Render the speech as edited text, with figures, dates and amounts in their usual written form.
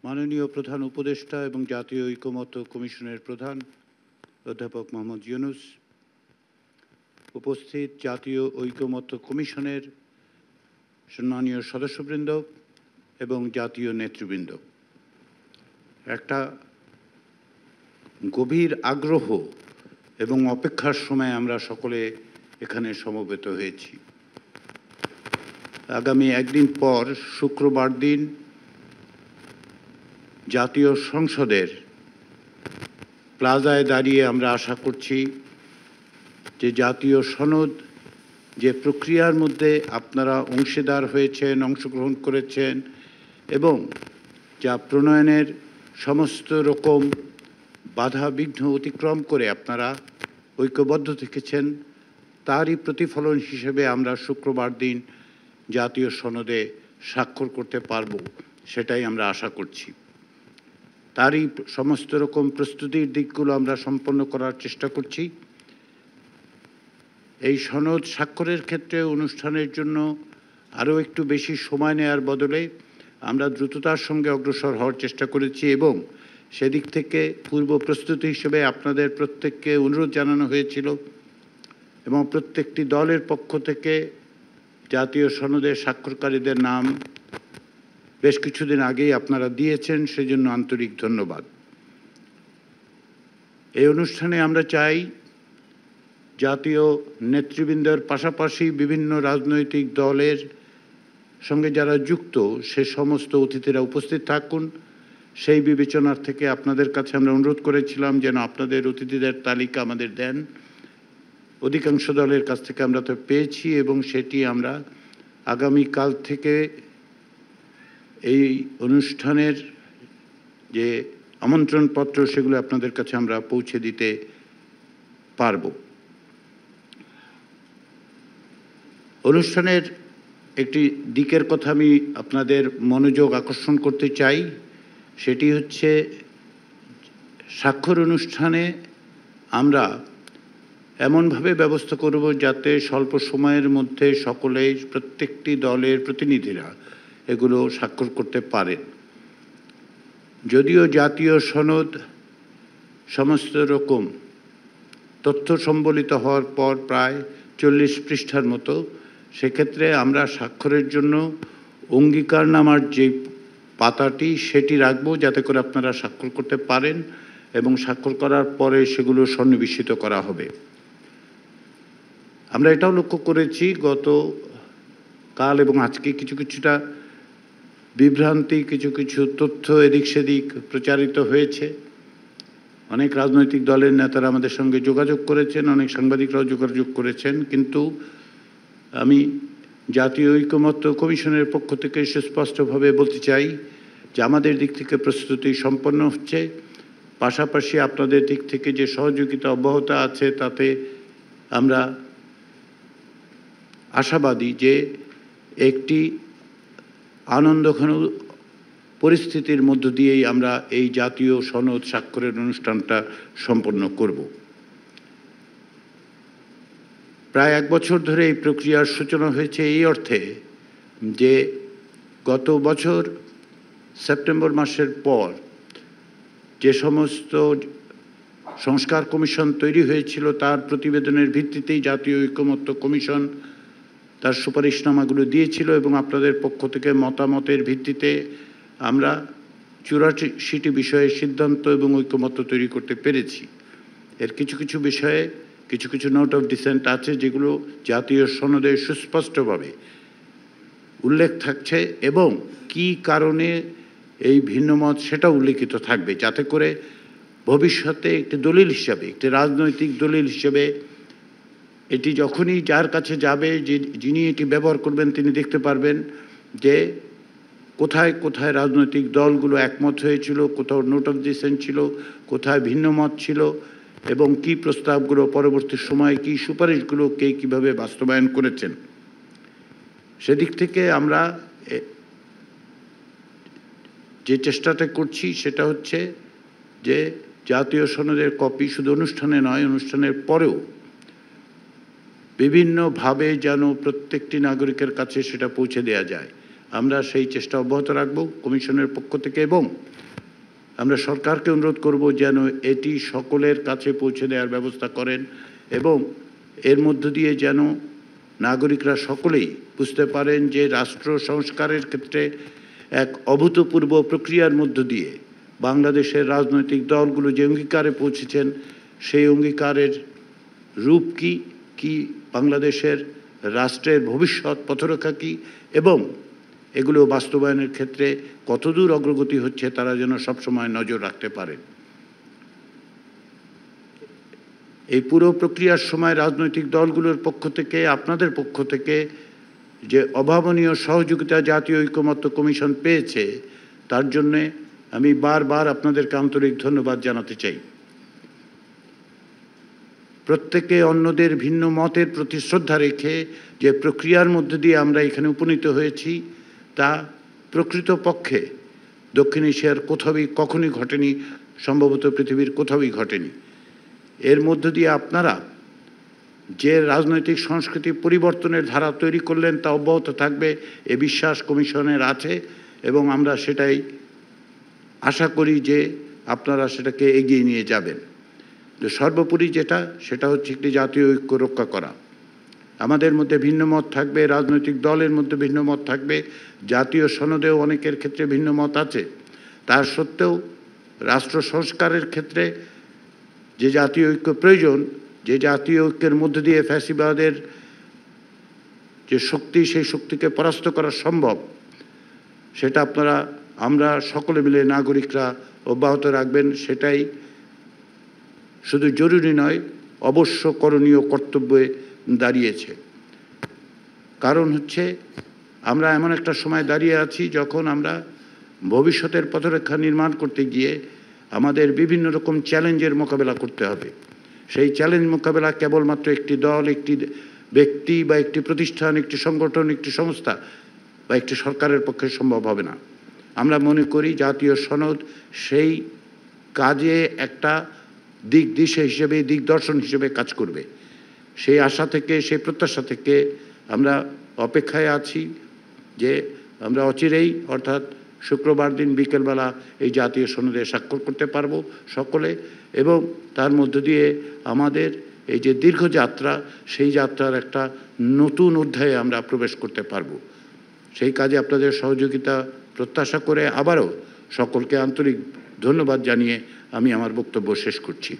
মাননীয় প্রধান উপদেষ্টা এবং জাতীয় ঐকমত্য কমিশনের প্রধান অধ্যাপক মোহাম্মদ ইউনূস, উপস্থিত জাতীয় ঐকমত্য কমিশনের সম্মানীয় সদস্যবৃন্দ এবং জাতীয় নেতৃবৃন্দ, একটা গভীর আগ্রহ এবং অপেক্ষার সময় আমরা সকলে এখানে সমবেত হয়েছি। আগামী একদিন পর শুক্রবার দিন জাতীয় সংসদের প্লাজায় দাঁড়িয়ে আমরা আশা করছি যে জাতীয় সনদ যে প্রক্রিয়ার মধ্যে আপনারা অংশীদার হয়েছেন, অংশগ্রহণ করেছেন এবং যা প্রণয়নের সমস্ত রকম বাধা বিঘ্ন অতিক্রম করে আপনারা ঐক্যবদ্ধ থেকেছেন, তারই প্রতিফলন হিসেবে আমরা শুক্রবার দিন জাতীয় সনদে স্বাক্ষর করতে পারব, সেটাই আমরা আশা করছি। তারই সমস্ত রকম প্রস্তুতির দিকগুলো আমরা সম্পন্ন করার চেষ্টা করছি। এই সনদ স্বাক্ষরের ক্ষেত্রে অনুষ্ঠানের জন্য আরও একটু বেশি সময় নেওয়ার বদলে আমরা দ্রুততার সঙ্গে অগ্রসর হওয়ার চেষ্টা করেছি এবং সেদিক থেকে পূর্ব প্রস্তুতি হিসেবে আপনাদের প্রত্যেককে অনুরোধ জানানো হয়েছিল এবং প্রত্যেকটি দলের পক্ষ থেকে জাতীয় সনদের স্বাক্ষরকারীদের নাম বেশ কিছুদিন আগেই আপনারা দিয়েছেন, সেজন্য আন্তরিক ধন্যবাদ। এই অনুষ্ঠানে আমরা চাই জাতীয় নেতৃবৃন্দের পাশাপাশি বিভিন্ন রাজনৈতিক দলের সঙ্গে যারা যুক্ত সে সমস্ত অতিথিরা উপস্থিত থাকুন। সেই বিবেচনার থেকে আপনাদের কাছে আমরা অনুরোধ করেছিলাম যেন আপনাদের অতিথিদের তালিকা আমাদের দেন। অধিকাংশ দলের কাছ থেকে আমরা তো পেয়েছি এবং সেটি আমরা আগামীকাল থেকে এই অনুষ্ঠানের যে আমন্ত্রণপত্র সেগুলো আপনাদের কাছে আমরা পৌঁছে দিতে পারব। অনুষ্ঠানের একটি দিকের কথা আমি আপনাদের মনোযোগ আকর্ষণ করতে চাই, সেটি হচ্ছে স্বাক্ষর অনুষ্ঠানে আমরা এমনভাবে ব্যবস্থা করব যাতে স্বল্প সময়ের মধ্যে সকলেই প্রত্যেকটি দলের প্রতিনিধিরা এগুলো স্বাক্ষর করতে পারেন। যদিও জাতীয় সনদ সমস্ত রকম তথ্য সম্বলিত হওয়ার পর প্রায় 40 পৃষ্ঠার মতো, সেক্ষেত্রে আমরা স্বাক্ষরের জন্য অঙ্গীকারনামার যে পাতাটি সেটি রাখবো যাতে করে আপনারা স্বাক্ষর করতে পারেন এবং স্বাক্ষর করার পরে সেগুলো সন্নিবেশিত করা হবে। আমরা এটাও লক্ষ্য করেছি গত কাল এবং আজকে কিছুটা বিভ্রান্তি, কিছু তথ্য এদিক সেদিক প্রচারিত হয়েছে। অনেক রাজনৈতিক দলের নেতারা আমাদের সঙ্গে যোগাযোগ করেছেন, অনেক সাংবাদিকরাও যোগাযোগ করেছেন, কিন্তু আমি জাতীয় ঐকমত্য কমিশনের পক্ষ থেকে সুস্পষ্টভাবে বলতে চাই যে আমাদের দিক থেকে প্রস্তুতি সম্পন্ন হচ্ছে, পাশাপাশি আপনাদের দিক থেকে যে সহযোগিতা অব্যাহত আছে তাতে আমরা আশাবাদী যে একটি আনন্দঘন পরিস্থিতির মধ্য দিয়েই আমরা এই জাতীয় সনদ স্বাক্ষরের অনুষ্ঠানটা সম্পন্ন করব। প্রায় 1 বছর ধরে এই প্রক্রিয়ার সূচনা হয়েছে এই অর্থে যে গত বছর সেপ্টেম্বর মাসের পর যে সমস্ত সংস্কার কমিশন তৈরি হয়েছিল তার প্রতিবেদনের ভিত্তিতেই জাতীয় ঐকমত্য কমিশন তার সুপারিশনামাগুলো দিয়েছিল এবং আপনাদের পক্ষ থেকে মতামতের ভিত্তিতে আমরা 84টি বিষয়ে সিদ্ধান্ত এবং ঐকমত্য তৈরি করতে পেরেছি। এর কিছু বিষয়ে কিছু নোট অফ ডিসেন্ট আছে যেগুলো জাতীয় সনদে সুস্পষ্টভাবে উল্লেখ থাকছে এবং কি কারণে এই ভিন্নমত সেটা উল্লেখিত থাকবে, যাতে করে ভবিষ্যতে একটি দলিল হিসাবে, একটি রাজনৈতিক দলিল হিসেবে এটি যখনই যার কাছে যাবে, যিনি এটি ব্যবহার করবেন তিনি দেখতে পারবেন যে কোথায় কোথায় রাজনৈতিক দলগুলো একমত হয়েছিল, কোথাও নোট অফ ডিসেন্ট ছিল, কোথায় ভিন্ন মত ছিল এবং কি প্রস্তাবগুলো পরবর্তী সময়ে কি সুপারিশগুলো কে কীভাবে বাস্তবায়ন করেছেন। সেদিক থেকে আমরা যে চেষ্টাটা করছি সেটা হচ্ছে যে জাতীয় সনদের কপি শুধু অনুষ্ঠানে নয়, অনুষ্ঠানের পরেও বিভিন্নভাবে যেন প্রত্যেকটি নাগরিকের কাছে সেটা পৌঁছে দেওয়া যায়। আমরা সেই চেষ্টা অব্যাহত রাখব কমিশনের পক্ষ থেকে, এবং আমরা সরকারকে অনুরোধ করব যেন এটি সকলের কাছে পৌঁছে দেওয়ার ব্যবস্থা করেন, এবং এর মধ্য দিয়ে যেন নাগরিকরা সকলেই বুঝতে পারেন যে রাষ্ট্র সংস্কারের ক্ষেত্রে এক অভূতপূর্ব প্রক্রিয়ার মধ্য দিয়ে বাংলাদেশের রাজনৈতিক দলগুলো যে অঙ্গীকারে পৌঁছেছেন, সেই অঙ্গীকারের রূপ কি, কি বাংলাদেশের রাষ্ট্রের ভবিষ্যৎ পথরেখা কী, এবং এগুলো বাস্তবায়নের ক্ষেত্রে কতদূর অগ্রগতি হচ্ছে তারা যেন সবসময় নজর রাখতে পারেন। এই পুরো প্রক্রিয়ার সময় রাজনৈতিক দলগুলোর পক্ষ থেকে, আপনাদের পক্ষ থেকে যে অভাবনীয় সহযোগিতা জাতীয় ঐকমত্য কমিশন পেয়েছে, তার জন্যে আমি বারবার আপনাদেরকে আন্তরিক ধন্যবাদ জানাতে চাই। প্রত্যেকে অন্যদের ভিন্ন মতের প্রতি শ্রদ্ধা রেখে যে প্রক্রিয়ার মধ্যে দিয়ে আমরা এখানে উপনীত হয়েছি, তা প্রকৃতপক্ষে দক্ষিণ এশিয়ার কোথাওই কখনই ঘটেনি, সম্ভবত পৃথিবীর কোথাওই ঘটেনি। এর মধ্য দিয়ে আপনারা যে রাজনৈতিক সংস্কৃতি পরিবর্তনের ধারা তৈরি করলেন তা অব্যাহত থাকবে, এ বিশ্বাস কমিশনের আছে, এবং আমরা সেটাই আশা করি যে আপনারা সেটাকে এগিয়ে নিয়ে যাবেন। তো সর্বোপরি সেটা হচ্ছে একটি জাতীয় ঐক্য রক্ষা করা। আমাদের মধ্যে ভিন্ন মত থাকবে, রাজনৈতিক দলের মধ্যে ভিন্ন মত থাকবে, জাতীয় সনদেও অনেকের ক্ষেত্রে ভিন্ন মত আছে। তার সত্ত্বেও রাষ্ট্র সংস্কারের ক্ষেত্রে যে জাতীয় ঐক্য প্রয়োজন, যে জাতীয় ঐক্যের মধ্য দিয়ে ফ্যাসিবাদের যে শক্তি, সেই শক্তিকে পরাস্ত করা সম্ভব, সেটা আমরা সকলে মিলে নাগরিকরা অব্যাহত রাখবেন। সেটাই শুধু জরুরি নয়, অবশ্য করণীয় কর্তব্যে দাঁড়িয়েছে। কারণ হচ্ছে আমরা এমন একটা সময় দাঁড়িয়ে আছি যখন আমরা ভবিষ্যতের পথরেখা নির্মাণ করতে গিয়ে আমাদের বিভিন্ন রকম চ্যালেঞ্জের মোকাবেলা করতে হবে। সেই চ্যালেঞ্জ মোকাবেলা কেবলমাত্র একটি দল, একটি ব্যক্তি বা একটি প্রতিষ্ঠান, একটি সংগঠন, একটি সংস্থা বা একটি সরকারের পক্ষে সম্ভব হবে না। আমরা মনে করি জাতীয় সনদ সেই কাজে একটা দিক দিশা হিসেবে, দিগদর্শন হিসেবে কাজ করবে। সেই আশা থেকে, সেই প্রত্যাশা থেকে আমরা অপেক্ষায় আছি যে আমরা অচিরেই, অর্থাৎ শুক্রবার দিন বিকেলবেলা এই জাতীয় সনদে স্বাক্ষর করতে পারবো সকলে, এবং তার মধ্য দিয়ে আমাদের এই যে দীর্ঘ যাত্রা, সেই যাত্রার একটা নতুন অধ্যায়ে আমরা প্রবেশ করতে পারবো। সেই কাজে আপনাদের সহযোগিতা প্রত্যাশা করে আবারও সকলকে আন্তরিক ধন্যবাদ জানিয়ে আমি আমার বক্তব্য শেষ করছি।